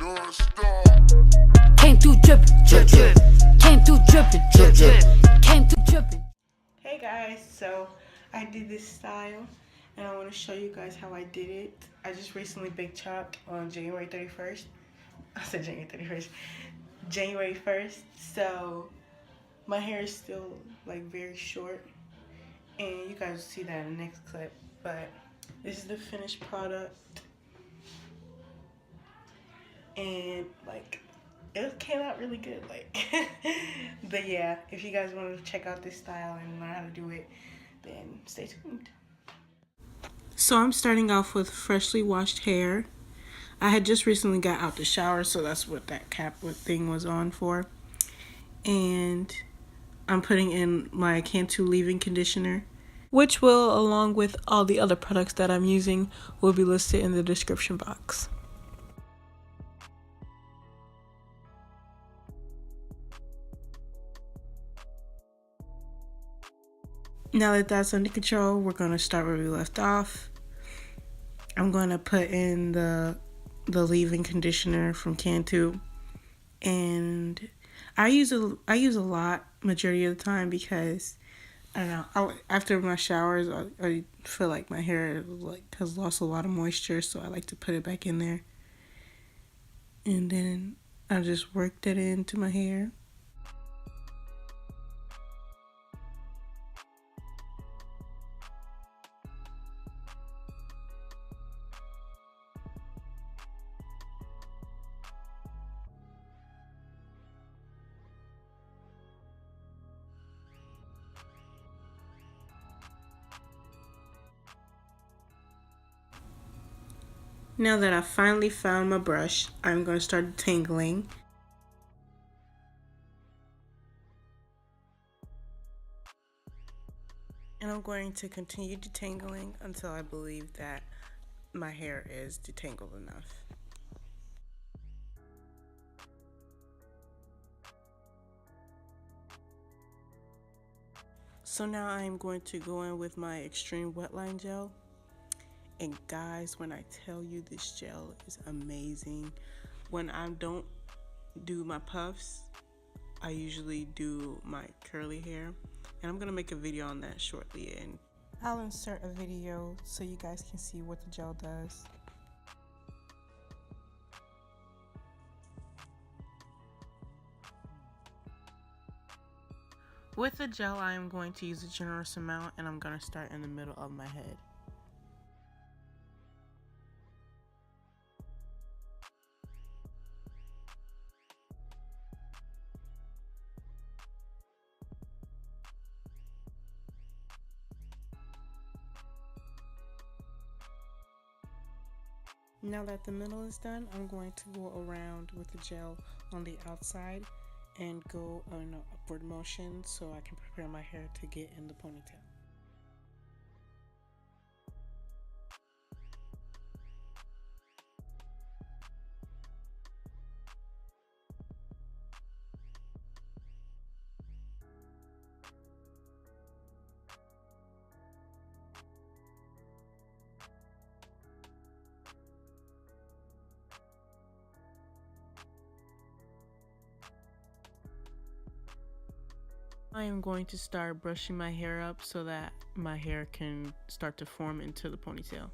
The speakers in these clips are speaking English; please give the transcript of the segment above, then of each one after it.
Came through drippin', drip drip. Came through drippin', drip drip. Came through drippin'. Hey guys, so I did this style and I want to show you guys how I did it. I just recently big chopped on January 31st. I said January 31st. January 1st. So my hair is still like very short and you guys will see that in the next clip. But this is the finished product. And like it came out really good, like but yeah, if you guys want to check out this style and learn how to do it, then stay tuned. So I'm starting off with freshly washed hair. I had just recently got out the shower, so that's what that cap thing was on for. And I'm putting in my Cantu leave-in conditioner, which will, along with all the other products that I'm using, will be listed in the description box. Now that that's under control, we're going to start where we left off. I'm going to put in the leave-in conditioner from Cantu, and I use a lot majority of the time because I don't know. After my showers, I feel like my hair has lost a lot of moisture, so I like to put it back in there, and then I just work that into my hair. Now that I finally found my brush, I'm going to start detangling. And I'm going to continue detangling until I believe that my hair is detangled enough. So now I'm going to go in with my Extreme Wetline Gel. And guys, when I tell you this gel is amazing, when I don't do my puffs, I usually do my curly hair. And I'm going to make a video on that shortly. And I'll insert a video so you guys can see what the gel does. With the gel, I am going to use a generous amount, and I'm going to start in the middle of my head. Now that the middle is done, I'm going to go around with the gel on the outside and go in an upward motion so I can prepare my hair to get in the ponytail. I am going to start brushing my hair up so that my hair can start to form into the ponytail.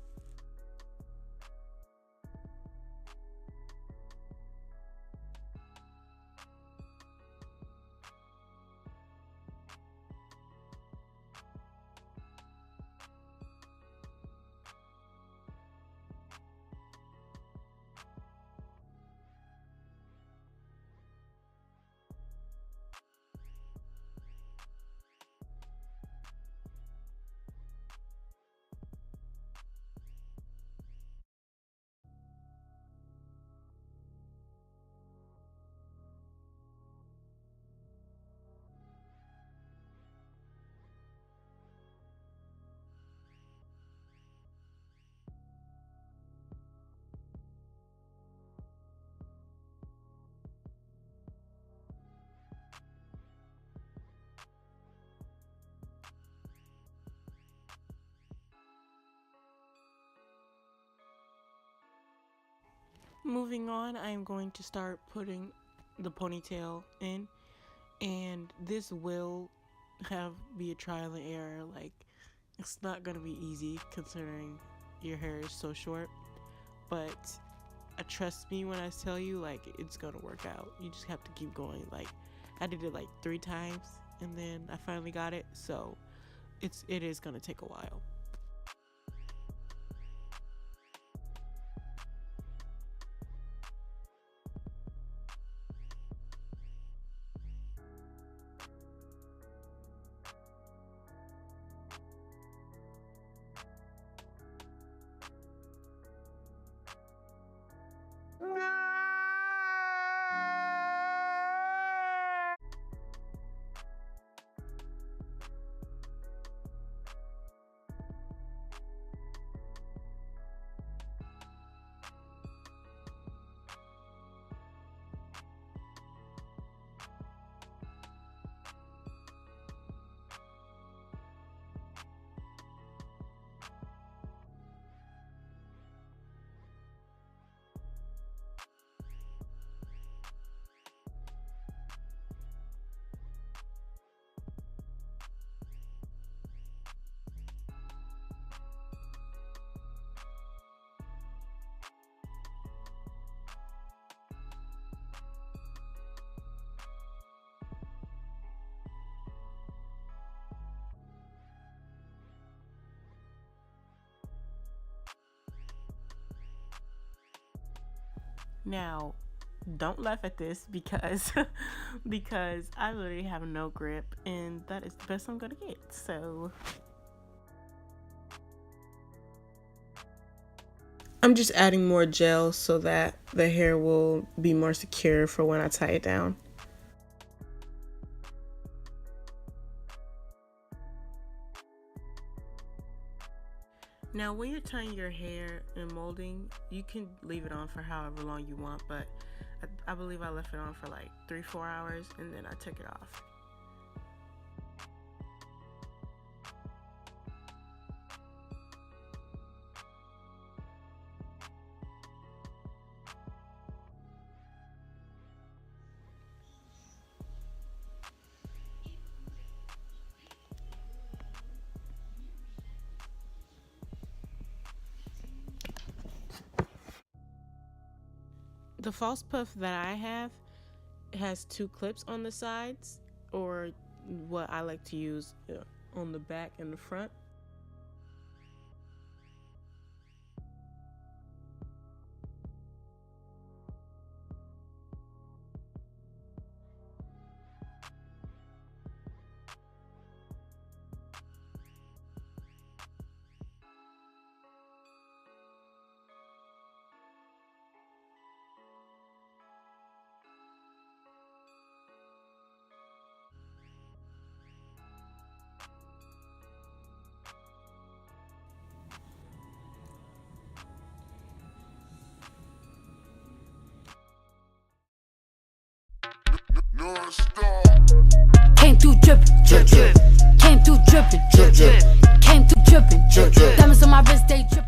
Moving on, I am going to start putting the ponytail in, and this will be a trial and error. Like, it's not gonna be easy considering your hair is so short, but trust me when I tell you, like, it's gonna work out. You just have to keep going. Like, I did it like 3 times, and then I finally got it, so it is gonna take a while. Now, don't laugh at this because because I literally have no grip, and that is the best I'm gonna get. So I'm just adding more gel so that the hair will be more secure for when I tie it down. Now, when you're tying your hair and molding, you can leave it on for however long you want, but I believe I left it on for like 3-4 hours, and then I took it off. The false puff that I have has 2 clips on the sides, or what I like to use on the back and the front. Came through drippin', drip drip. Came through drippin', drip drip. Came through drippin', drip drip. Diamonds on my wrist, they drippin'.